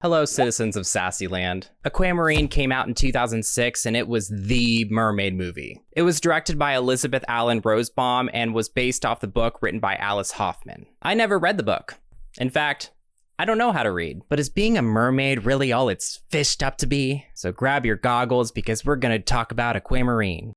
Hello, citizens of Sassyland. Aquamarine came out in 2006, and it was the Mermaid movie. It was directed by Elizabeth Allen Rosebaum and was based off the book written by Alice Hoffman. I never read the book. In fact, I don't know how to read. But is being a mermaid really all it's fished up to be? So grab your goggles because we're gonna talk about Aquamarine.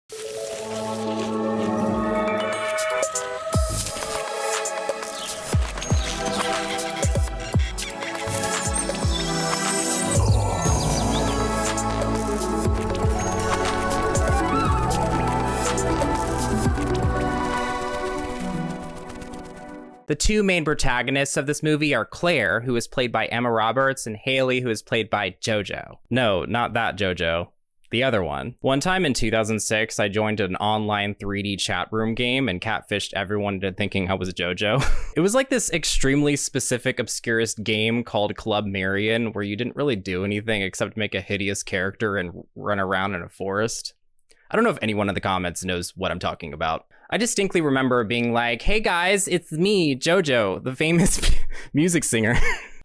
The two main protagonists of this movie are Claire, who is played by Emma Roberts, and Haley, who is played by JoJo. No, not that JoJo. The other one. One time in 2006, I joined an online 3D chat room game and catfished everyone into thinking I was JoJo. It was like this extremely specific, obscurest game called Club Marion, where you didn't really do anything except make a hideous character and run around in a forest. I don't know if anyone in the comments knows what I'm talking about. I distinctly remember being like, hey guys, it's me, JoJo, the famous music singer.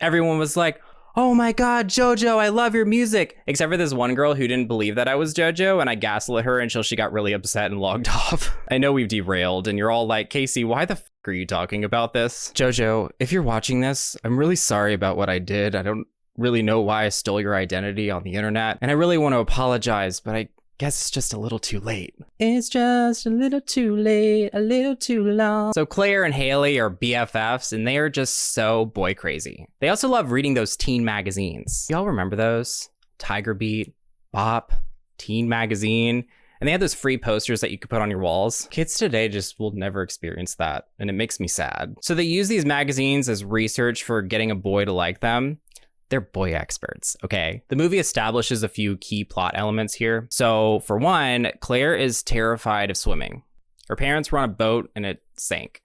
Everyone was like, oh my god, JoJo, I love your music. Except for this one girl who didn't believe that I was JoJo, and I gaslit her until she got really upset and logged off. I know we've derailed, and you're all like, Casey, why the f are you talking about this? JoJo, if you're watching this, I'm really sorry about what I did. I don't really know why I stole your identity on the internet, and I really want to apologize, but I guess it's just a little too late. It's just a little too late, a little too long. So Claire and Haley are BFFs, and they are just so boy crazy. They also love reading those teen magazines. Y'all remember those? Tiger Beat, Bop, Teen Magazine, and they had those free posters that you could put on your walls. Kids today just will never experience that, and it makes me sad. So they use these magazines as research for getting a boy to like them. They're boy experts, okay? The movie establishes a few key plot elements here. So for one, Claire is terrified of swimming. Her parents were on a boat and it sank.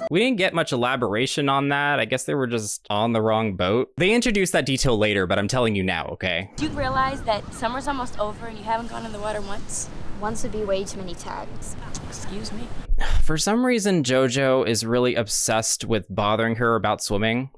We didn't get much elaboration on that. I guess they were just on the wrong boat. They introduced that detail later, but I'm telling you now, okay? Do you realize that summer's almost over and you haven't gone in the water once? Once would be way too many times. Excuse me? For some reason, JoJo is really obsessed with bothering her about swimming.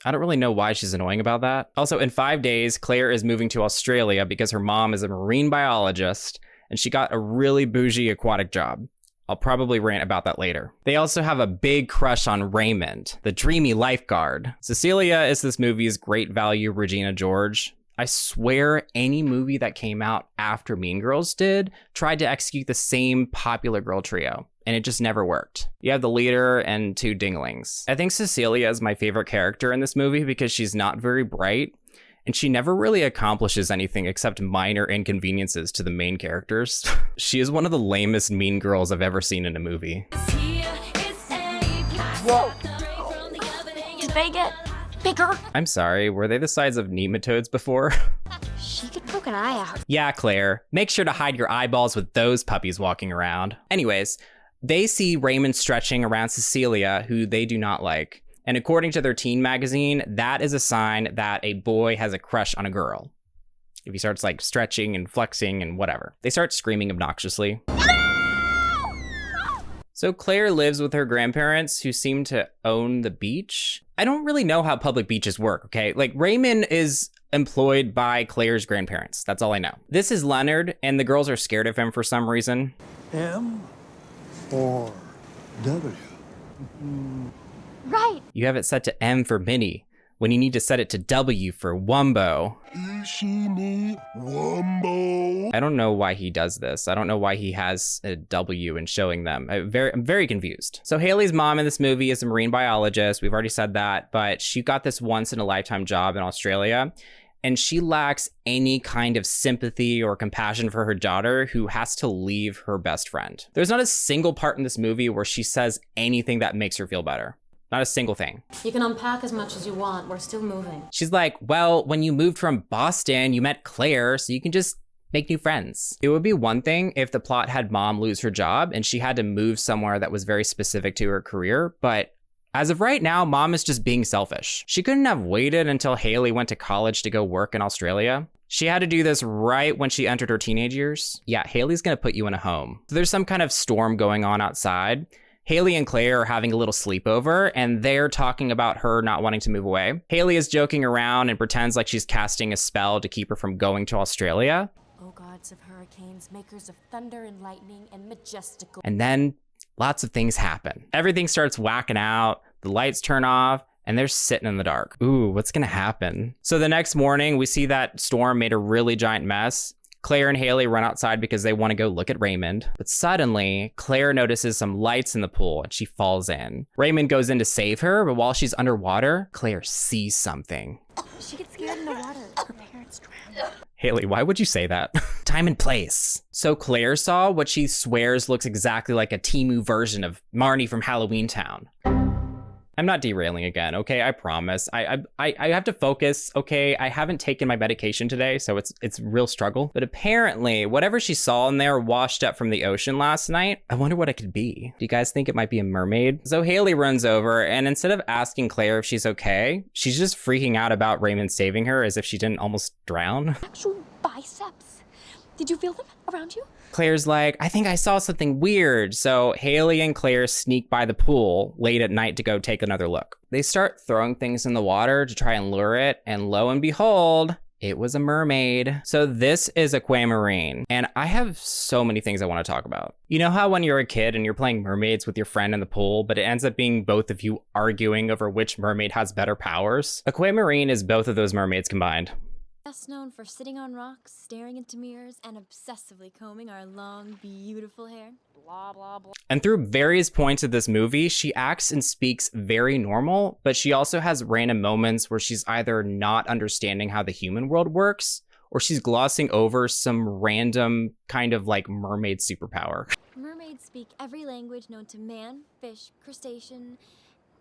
I don't really know why she's annoying about that. Also, in 5 days, Claire is moving to Australia because her mom is a marine biologist and she got a really bougie aquatic job. I'll probably rant about that later. They also have a big crush on Raymond, the dreamy lifeguard. Cecilia is this movie's great value Regina George. I swear any movie that came out after Mean Girls did tried to execute the same popular girl trio, and it just never worked. You have the leader and two dinglings. I think Cecilia is my favorite character in this movie because she's not very bright, and she never really accomplishes anything except minor inconveniences to the main characters. She is one of the lamest Mean Girls I've ever seen in a movie. Whoa! Did they get bigger? I'm sorry, were they the size of nematodes before? She could poke an eye out. Yeah, Claire, make sure to hide your eyeballs with those puppies walking around. Anyways, they see Raymond stretching around Cecilia, who they do not like. And according to their teen magazine, that is a sign that a boy has a crush on a girl. If he starts like stretching and flexing and whatever. They start screaming obnoxiously. So Claire lives with her grandparents who seem to own the beach. I don't really know how public beaches work, okay? Like Raymond is employed by Claire's grandparents. That's all I know. This is Leonard, and the girls are scared of him for some reason. M or W? Right. You have it set to M for Minnie, when you need to set it to W for Wumbo. Ishimi Wumbo. I don't know why he does this. I don't know why he has a W in showing them. I'm very confused. So Haley's mom in this movie is a marine biologist. We've already said that, but she got this once in a lifetime job in Australia, and she lacks any kind of sympathy or compassion for her daughter who has to leave her best friend. There's not a single part in this movie where she says anything that makes her feel better. Not a single thing. You can unpack as much as you want. We're still moving. She's like, well, when you moved from Boston, you met Claire, so you can just make new friends. It would be one thing if the plot had mom lose her job and she had to move somewhere that was very specific to her career, but as of right now, mom is just being selfish. She couldn't have waited until Haley went to college to go work in Australia. She had to do this right when she entered her teenage years. Yeah, Haley's gonna put you in a home. So there's some kind of storm going on outside. Haley and Claire are having a little sleepover, and they're talking about her not wanting to move away. Haley is joking around and pretends like she's casting a spell to keep her from going to Australia. Oh gods of hurricanes, makers of thunder and lightning and majestical. And then lots of things happen. Everything starts whacking out, the lights turn off, and they're sitting in the dark. Ooh, what's gonna happen? So the next morning, we see that storm made a really giant mess. Claire and Haley run outside because they want to go look at Raymond. But suddenly, Claire notices some lights in the pool and she falls in. Raymond goes in to save her, but while she's underwater, Claire sees something. She gets scared in the water. Her parents drowned. Haley, why would you say that? Time and place. So Claire saw what she swears looks exactly like a Temu version of Marnie from Halloween Town. I'm not derailing again, okay? I promise. I have to focus, okay? I haven't taken my medication today, so it's a real struggle. But apparently, whatever she saw in there washed up from the ocean last night. I wonder what it could be. Do you guys think it might be a mermaid? So Haley runs over, and instead of asking Claire if she's okay, she's just freaking out about Raymond saving her as if she didn't almost drown. Actual biceps. Did you feel them around you? Claire's like, I think I saw something weird. So Haley and Claire sneak by the pool late at night to go take another look. They start throwing things in the water to try and lure it. And lo and behold, it was a mermaid. So this is Aquamarine. And I have so many things I want to talk about. You know how when you're a kid and you're playing mermaids with your friend in the pool, but it ends up being both of you arguing over which mermaid has better powers? Aquamarine is both of those mermaids combined. Best known for sitting on rocks, staring into mirrors, and obsessively combing our long, beautiful hair. Blah, blah, blah. And through various points of this movie, she acts and speaks very normal, but she also has random moments where she's either not understanding how the human world works, or she's glossing over some random kind of like mermaid superpower. Mermaids speak every language known to man, fish, crustacean,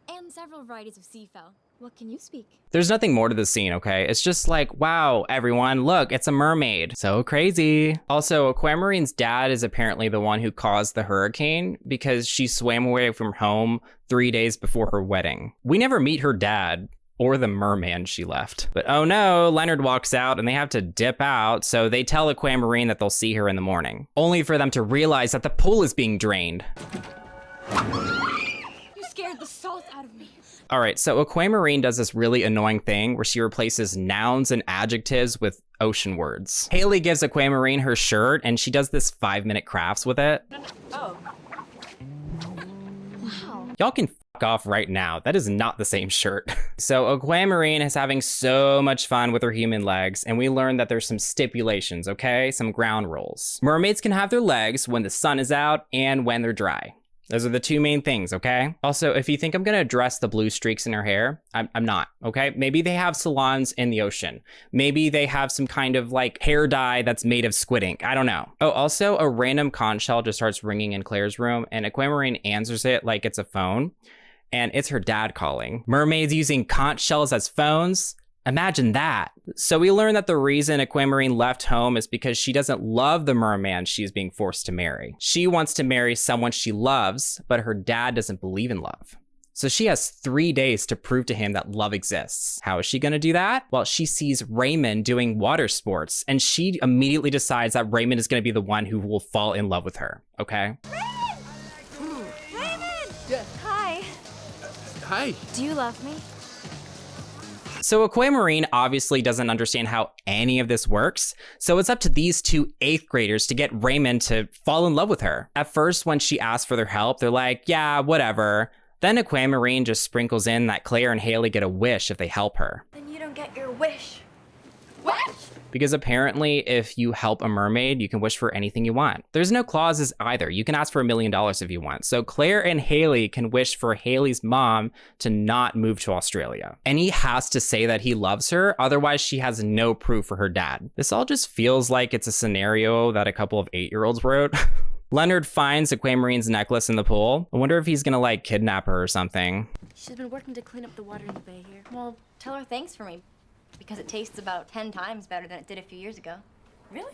and several varieties of seafowl. What can you speak? There's nothing more to the scene, okay? It's just like, wow, everyone, look, it's a mermaid. So crazy. Also, Aquamarine's dad is apparently the one who caused the hurricane because she swam away from home 3 days before her wedding. We never meet her dad or the merman she left. But oh no, Leonard walks out and they have to dip out, so they tell Aquamarine that they'll see her in the morning, only for them to realize that the pool is being drained. You scared the salt out of me. All right, so Aquamarine does this really annoying thing where she replaces nouns and adjectives with ocean words. Haley gives Aquamarine her shirt and she does this 5-minute crafts with it. Oh. Wow. Y'all can fuck off right now. That is not the same shirt. So Aquamarine is having so much fun with her human legs, and we learn that there's some stipulations, okay? Some ground rules. Mermaids can have their legs when the sun is out and when they're dry. Those are the two main things, okay? Also, if you think I'm gonna address the blue streaks in her hair, I'm not, okay? Maybe they have salons in the ocean. Maybe they have some kind of like hair dye that's made of squid ink. I don't know. Oh, also a random conch shell just starts ringing in Claire's room and Aquamarine answers it like it's a phone. And it's her dad calling. Mermaids using conch shells as phones? Imagine that. So we learn that the reason Aquamarine left home is because she doesn't love the merman she's being forced to marry. She wants to marry someone she loves, but her dad doesn't believe in love. So she has 3 days to prove to him that love exists. How is she gonna do that? Well, she sees Raymond doing water sports, and she immediately decides that Raymond is gonna be the one who will fall in love with her, okay? Raymond! Hi. Hi. Do you love me? So Aquamarine obviously doesn't understand how any of this works, so it's up to these two 8th graders to get Raymond to fall in love with her. At first, when she asks for their help, they're like, yeah, whatever. Then Aquamarine just sprinkles in that Claire and Haley get a wish if they help her. Then you don't get your wish. What? Because apparently if you help a mermaid, you can wish for anything you want. There's no clauses either. You can ask for $1 million if you want. So Claire and Haley can wish for Haley's mom to not move to Australia. And he has to say that he loves her, otherwise she has no proof for her dad. This all just feels like it's a scenario that a couple of 8-year-olds wrote. Leonard finds Aquamarine's necklace in the pool. I wonder if he's gonna like kidnap her or something. She's been working to clean up the water in the bay here. Well, tell her thanks for me. Because it tastes about 10 times better than it did a few years ago. Really?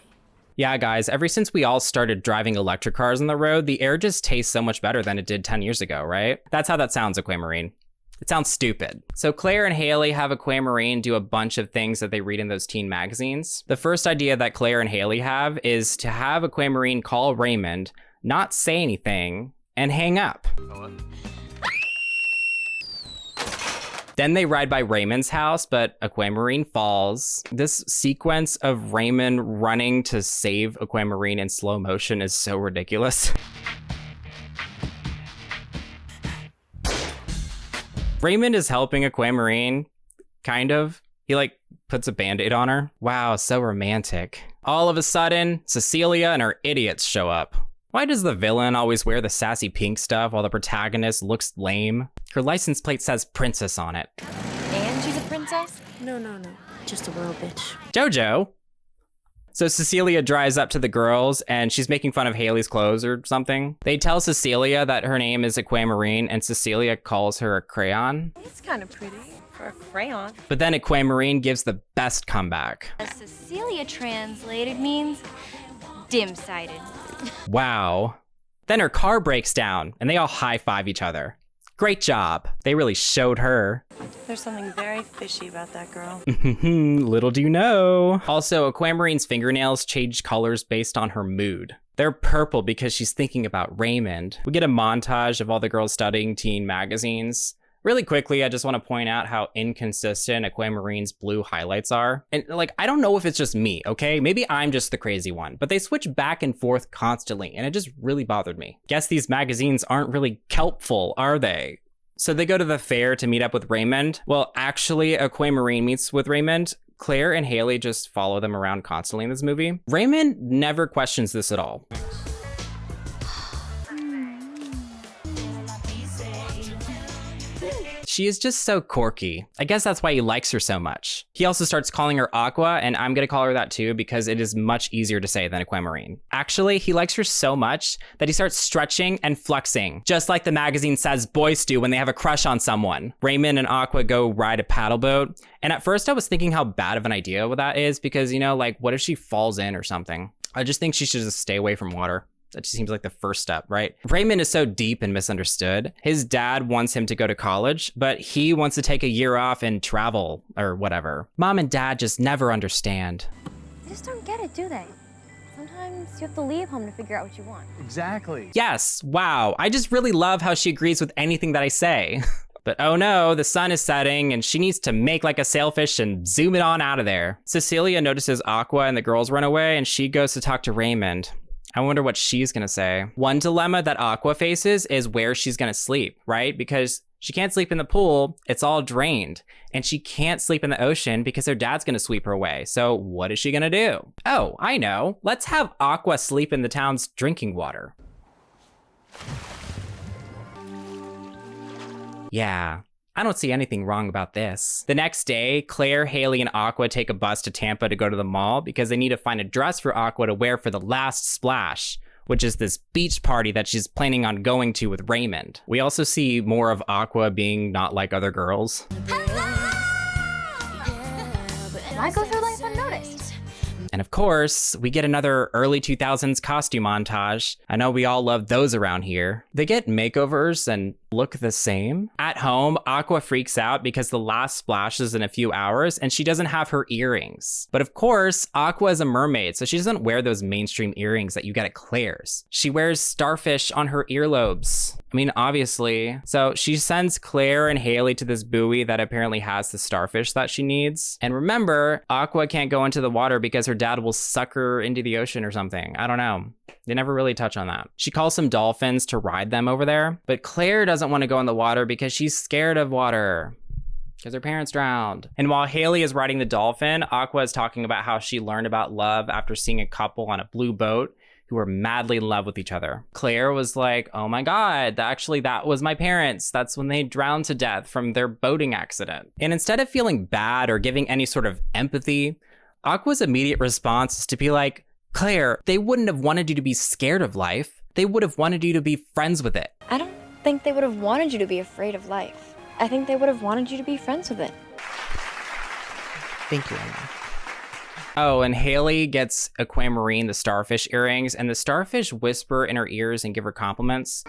Yeah, guys, ever since we all started driving electric cars on the road, the air just tastes so much better than it did 10 years ago, right? That's how that sounds, Aquamarine. It sounds stupid. So Claire and Haley have Aquamarine do a bunch of things that they read in those teen magazines. The first idea that Claire and Haley have is to have Aquamarine call Raymond, not say anything, and hang up. Then they ride by Raymond's house, but Aquamarine falls. This sequence of Raymond running to save Aquamarine in slow motion is so ridiculous. Raymond is helping Aquamarine, kind of. He like puts a band-aid on her. Wow, so romantic. All of a sudden, Cecilia and her idiots show up. Why does the villain always wear the sassy pink stuff while the protagonist looks lame? Her license plate says princess on it. And she's a princess? No. Just a little bitch. JoJo. So Cecilia drives up to the girls and she's making fun of Haley's clothes or something. They tell Cecilia that her name is Aquamarine and Cecilia calls her a crayon. It's kind of pretty for a crayon. But then Aquamarine gives the best comeback. Cecilia translated means dim-sighted. Wow. Then her car breaks down and they all high-five each other. Great job. They really showed her. There's something very fishy about that girl. Little do you know. Also, Aquamarine's fingernails change colors based on her mood. They're purple because she's thinking about Raymond. We get a montage of all the girls studying teen magazines. Really quickly, I just want to point out how inconsistent Aquamarine's blue highlights are. And like, I don't know if it's just me, okay? Maybe I'm just the crazy one, but they switch back and forth constantly, and it just really bothered me. Guess these magazines aren't really kelpful, are they? So they go to the fair to meet up with Raymond. Well, actually, Aquamarine meets with Raymond. Claire and Haley just follow them around constantly in this movie. Raymond never questions this at all. She is just so quirky. I guess that's why he likes her so much. He also starts calling her Aqua, and I'm gonna call her that too because it is much easier to say than Aquamarine. Actually, he likes her so much that he starts stretching and flexing, just like the magazine says boys do when they have a crush on someone. Raymond and Aqua go ride a paddle boat, and at first I was thinking how bad of an idea that is because, you know, like what if she falls in or something? I just think she should just stay away from water. That just seems like the first step, right? Raymond is so deep and misunderstood. His dad wants him to go to college, but he wants to take a year off and travel or whatever. Mom and dad just never understand. They just don't get it, do they? Sometimes you have to leave home to figure out what you want. Exactly. Yes, wow. I just really love how she agrees with anything that I say. But oh no, the sun is setting and she needs to make like a sailfish and zoom it on out of there. Cecilia notices Aqua and the girls run away and she goes to talk to Raymond. I wonder what she's gonna say. One dilemma that Aqua faces is where she's gonna sleep, right? Because she can't sleep in the pool, it's all drained. And she can't sleep in the ocean because her dad's gonna sweep her away. So what is she gonna do? Oh, I know. Let's have Aqua sleep in the town's drinking water. Yeah. I don't see anything wrong about this. The next day, Claire, Haley, and Aqua take a bus to Tampa to go to the mall because they need to find a dress for Aqua to wear for the last splash, which is this beach party that she's planning on going to with Raymond. We also see more of Aqua being not like other girls. Why go through life unnoticed? And of course, we get another early 2000s costume montage. I know we all love those around here. They get makeovers and look the same. At home, Aqua freaks out because the last splash is in a few hours and she doesn't have her earrings. But of course, Aqua is a mermaid, so she doesn't wear those mainstream earrings that you get at Claire's. She wears starfish on her earlobes. I mean, obviously. So she sends Claire and Haley to this buoy that apparently has the starfish that she needs. And remember, Aqua can't go into the water because her dad will suck her into the ocean or something. I don't know. They never really touch on that. She calls some dolphins to ride them over there, but Claire doesn't want to go in the water because she's scared of water because her parents drowned. And while Haley is riding the dolphin, Aqua is talking about how she learned about love after seeing a couple on a blue boat who were madly in love with each other. Claire was like, oh my God, that was my parents. That's when they drowned to death from their boating accident. And instead of feeling bad or giving any sort of empathy, Aqua's immediate response is to be like, Claire, they wouldn't have wanted you to be scared of life. They would have wanted you to be friends with it. I don't think they would have wanted you to be afraid of life. I think they would have wanted you to be friends with it. Thank you, Emma. Oh, and Haley gets Aquamarine the starfish earrings, and the starfish whisper in her ears and give her compliments.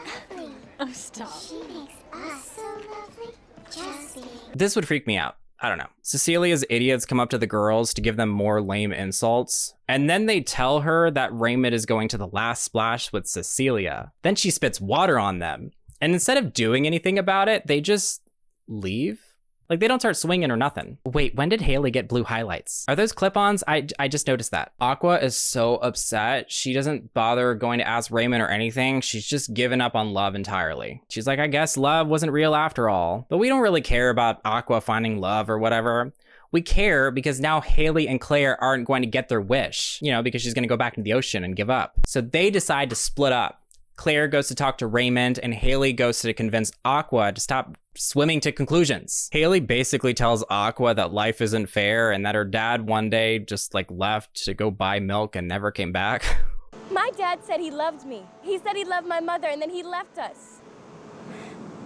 Oh, stop. She makes us so lovely. Just This would freak me out. I don't know. Cecilia's idiots come up to the girls to give them more lame insults. And then they tell her that Raymond is going to the last splash with Cecilia. Then she spits water on them. And instead of doing anything about it, they just leave. Like, they don't start swinging or nothing. Wait, when did Haley get blue highlights? Are those clip-ons? I just noticed that. Aqua is so upset. She doesn't bother going to ask Raymond or anything. She's just given up on love entirely. She's like, I guess love wasn't real after all. But we don't really care about Aqua finding love or whatever. We care because now Haley and Claire aren't going to get their wish, you know, because she's going to go back into the ocean and give up. So they decide to split up. Claire goes to talk to Raymond, and Haley goes to convince Aqua to stop swimming to conclusions. Haley basically tells Aqua that life isn't fair and that her dad one day just like left to go buy milk and never came back. My dad said he loved me. He said he loved my mother, and then he left us.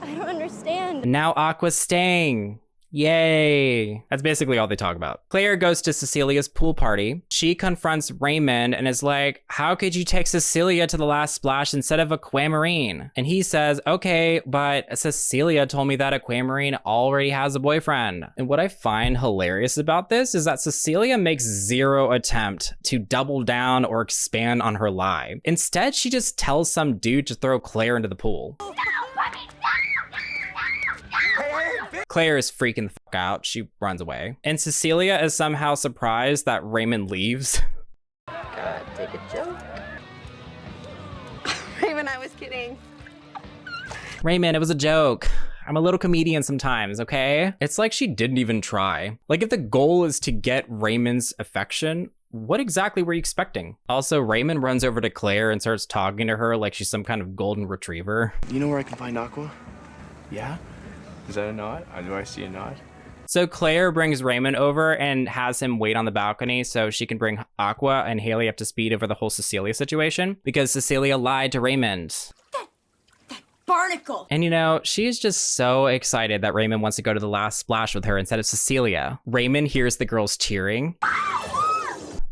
I don't understand. And now Aqua's staying. Yay. That's basically all they talk about. Claire goes to Cecilia's pool party. She confronts Raymond and is like, how could you take Cecilia to the last splash instead of Aquamarine? And he says, okay, but Cecilia told me that Aquamarine already has a boyfriend. And what I find hilarious about this is that Cecilia makes zero attempt to double down or expand on her lie. Instead, she just tells some dude to throw Claire into the pool. Claire is freaking the fuck out. She runs away. And Cecilia is somehow surprised that Raymond leaves. God, take a joke. Raymond, I was kidding. Raymond, it was a joke. I'm a little comedian sometimes, okay? It's like she didn't even try. Like, if the goal is to get Raymond's affection, what exactly were you expecting? Also, Raymond runs over to Claire and starts talking to her like she's some kind of golden retriever. You know where I can find Aqua? Yeah? Is that a nod? Do I see a nod? So Claire brings Raymond over and has him wait on the balcony so she can bring Aqua and Haley up to speed over the whole Cecilia situation because Cecilia lied to Raymond. That barnacle! And you know, she's just so excited that Raymond wants to go to the last splash with her instead of Cecilia. Raymond hears the girls cheering.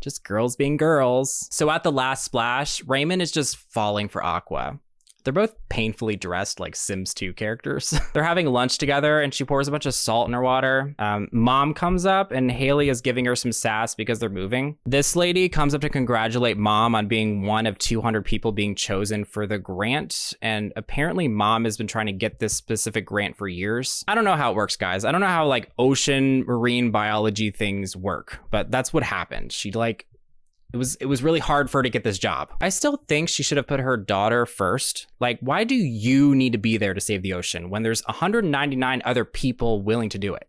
Just girls being girls. So at the last splash, Raymond is just falling for Aqua. They're both painfully dressed like Sims 2 characters. They're having lunch together and she pours a bunch of salt in her water. Mom comes up and Haley is giving her some sass because they're moving. This lady comes up to congratulate Mom on being one of 200 people being chosen for the grant. And apparently Mom has been trying to get this specific grant for years. I don't know how it works, guys. I don't know how like ocean marine biology things work, but that's what happened. She like, it was really hard for her to get this job. I still think she should have put her daughter first. Like, why do you need to be there to save the ocean when there's 199 other people willing to do it?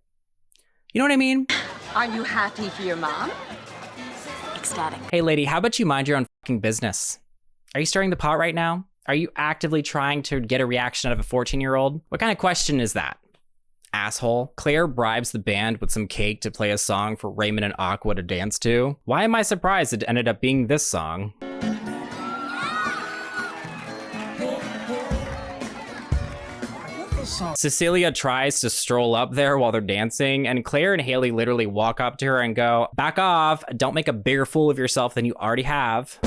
You know what I mean? Are you happy for your mom? Ecstatic. Hey lady, how about you mind your own fucking business? Are you stirring the pot right now? Are you actively trying to get a reaction out of a 14-year-old? What kind of question is that? Asshole. Claire bribes the band with some cake to play a song for Raymond and Aqua to dance to. Why am I surprised it ended up being this song? Cecilia tries to stroll up there while they're dancing, and Claire and Haley literally walk up to her and go, back off, don't make a bigger fool of yourself than you already have.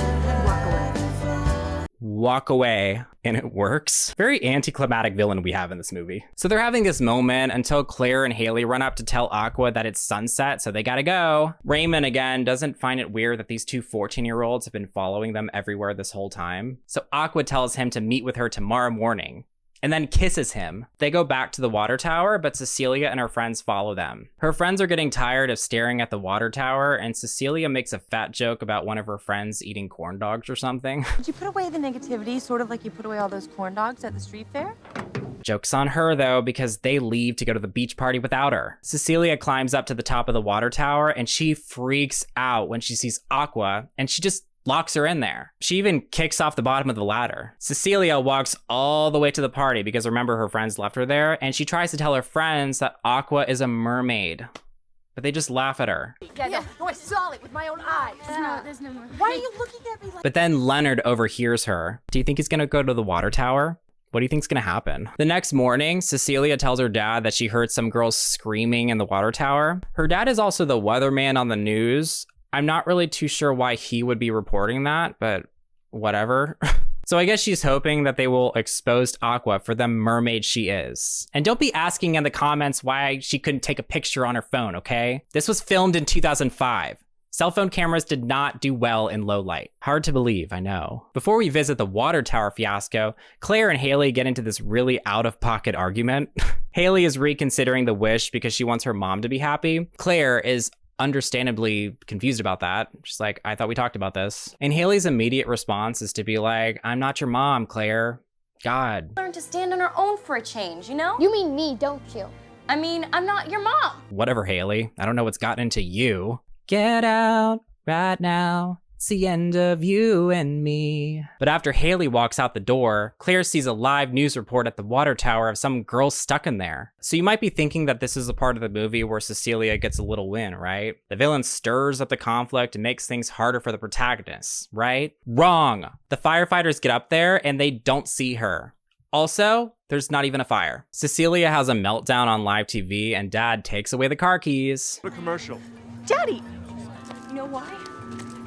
Walk away, and it works. Very anticlimactic villain we have in this movie. So they're having this moment until Claire and Haley run up to tell Aqua that it's sunset, so they gotta go. Raymond, again, doesn't find it weird that these two 14-year-olds have been following them everywhere this whole time. So Aqua tells him to meet with her tomorrow morning, and then kisses him. They go back to the water tower, but Cecilia and her friends follow them. Her friends are getting tired of staring at the water tower, and Cecilia makes a fat joke about one of her friends eating corn dogs or something. Did you put away the negativity, sort of like you put away all those corn dogs at the street fair? Joke's on her though, because they leave to go to the beach party without her. Cecilia climbs up to the top of the water tower, and she freaks out when she sees Aqua, and she just locks her in there. She even kicks off the bottom of the ladder. Cecilia walks all the way to the party because remember her friends left her there, and she tries to tell her friends that Aqua is a mermaid, but they just laugh at her. Yeah, no, I saw it with my own eyes. There's no more. Why are you looking at me like But then Leonard overhears her. Do you think he's gonna go to the water tower? What do you think's gonna happen? The next morning, Cecilia tells her dad that she heard some girls screaming in the water tower. Her dad is also the weatherman on the news. I'm not really too sure why he would be reporting that, but whatever. So I guess she's hoping that they will expose Aqua for the mermaid she is. And don't be asking in the comments why she couldn't take a picture on her phone, okay? This was filmed in 2005. Cell phone cameras did not do well in low light. Hard to believe, I know. Before we visit the water tower fiasco, Claire and Haley get into this really out-of-pocket argument. Haley is reconsidering the wish because she wants her mom to be happy. Claire is understandably confused about that. She's like, I thought we talked about this. And Haley's immediate response is to be like, I'm not your mom, Claire. God. Learn to stand on her own for a change, you know? You mean me, don't you? I mean, I'm not your mom. Whatever, Haley. I don't know what's gotten into you. Get out right now. It's the end of you and me. But after Haley walks out the door, Claire sees a live news report at the water tower of some girl stuck in there. So you might be thinking that this is a part of the movie where Cecilia gets a little win, right? The villain stirs up the conflict and makes things harder for the protagonists, right? Wrong. The firefighters get up there and they don't see her. Also, there's not even a fire. Cecilia has a meltdown on live TV and Dad takes away the car keys. A commercial. Daddy! You know why?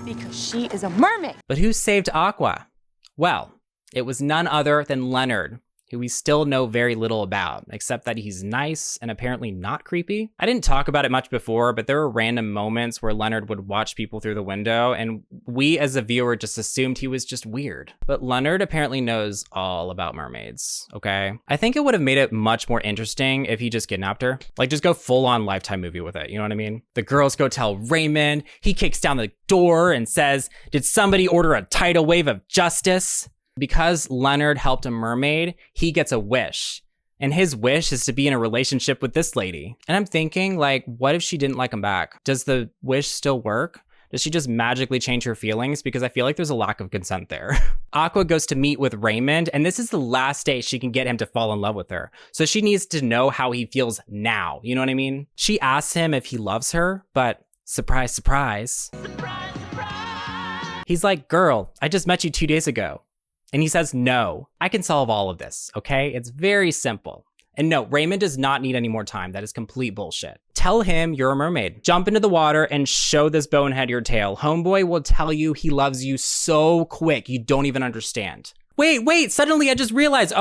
Because she is a mermaid. But who saved Aqua? Well, it was none other than Leonard, who we still know very little about, except that he's nice and apparently not creepy. I didn't talk about it much before, but there were random moments where Leonard would watch people through the window, and we as a viewer just assumed he was just weird. But Leonard apparently knows all about mermaids, okay? I think it would have made it much more interesting if he just kidnapped her. Like, just go full-on Lifetime movie with it, you know what I mean? The girls go tell Raymond, he kicks down the door and says, did somebody order a tidal wave of justice? Because Leonard helped a mermaid, he gets a wish. And his wish is to be in a relationship with this lady. And I'm thinking, like, what if she didn't like him back? Does the wish still work? Does she just magically change her feelings? Because I feel like there's a lack of consent there. Aqua goes to meet with Raymond, and this is the last day she can get him to fall in love with her. So she needs to know how he feels now. You know what I mean? She asks him if he loves her, but surprise, surprise. Surprise, surprise! He's like, girl, I just met you 2 days ago. And he says, no, I can solve all of this, okay? It's very simple. And no, Raymond does not need any more time. That is complete bullshit. Tell him you're a mermaid. Jump into the water and show this bonehead your tail. Homeboy will tell you he loves you so quick, you don't even understand. Wait, suddenly I just realized,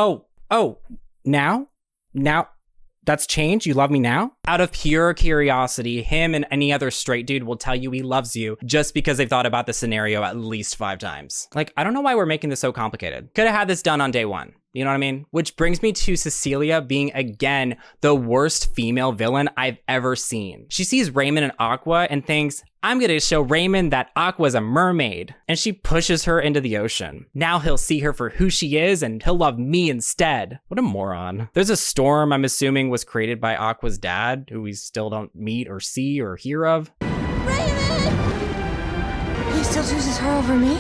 now? That's changed? You love me now? Out of pure curiosity, him and any other straight dude will tell you he loves you just because they've thought about the scenario at least 5 times. Like, I don't know why we're making this so complicated. Could have had this done on day 1. You know what I mean? Which brings me to Cecilia being, again, the worst female villain I've ever seen. She sees Raymond and Aqua and thinks, I'm gonna show Raymond that Aqua's a mermaid. And she pushes her into the ocean. Now he'll see her for who she is and he'll love me instead. What a moron. There's a storm I'm assuming was created by Aqua's dad, who we still don't meet or see or hear of. Raymond! He still chooses her over me?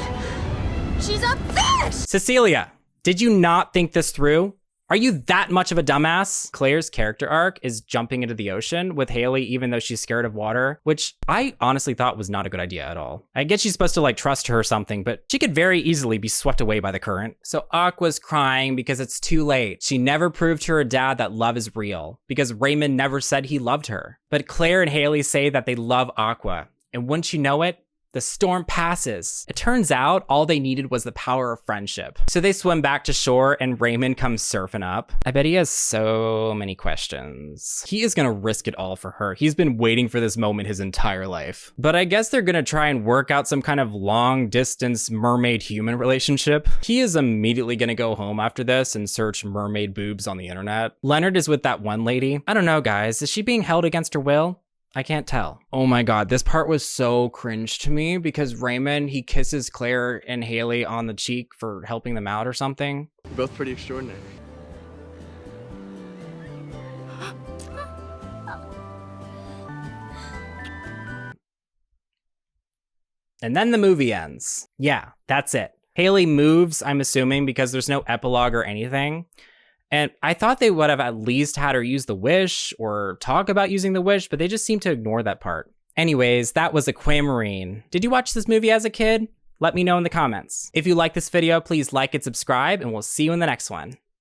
She's a fish! Cecilia! Did you not think this through? Are you that much of a dumbass? Claire's character arc is jumping into the ocean with Haley even though she's scared of water, which I honestly thought was not a good idea at all. I guess she's supposed to like trust her or something, but she could very easily be swept away by the current. So Aqua's crying because it's too late. She never proved to her dad that love is real because Raymond never said he loved her. But Claire and Haley say that they love Aqua. And wouldn't you know it? The storm passes. It turns out all they needed was the power of friendship. So they swim back to shore and Raymond comes surfing up. I bet he has so many questions. He is gonna risk it all for her. He's been waiting for this moment his entire life. But I guess they're gonna try and work out some kind of long distance mermaid human relationship. He is immediately gonna go home after this and search mermaid boobs on the internet. Leonard is with that one lady. I don't know, guys. Is she being held against her will? I can't tell. Oh my God, this part was so cringe to me because Raymond, he kisses Claire and Haley on the cheek for helping them out or something. Both pretty extraordinary. And then the movie ends. Yeah, that's it. Haley moves, I'm assuming, because there's no epilogue or anything. And I thought they would have at least had her use the wish or talk about using the wish, but they just seem to ignore that part. Anyways, that was Aquamarine. Did you watch this movie as a kid? Let me know in the comments. If you like this video, please like and subscribe, and we'll see you in the next one.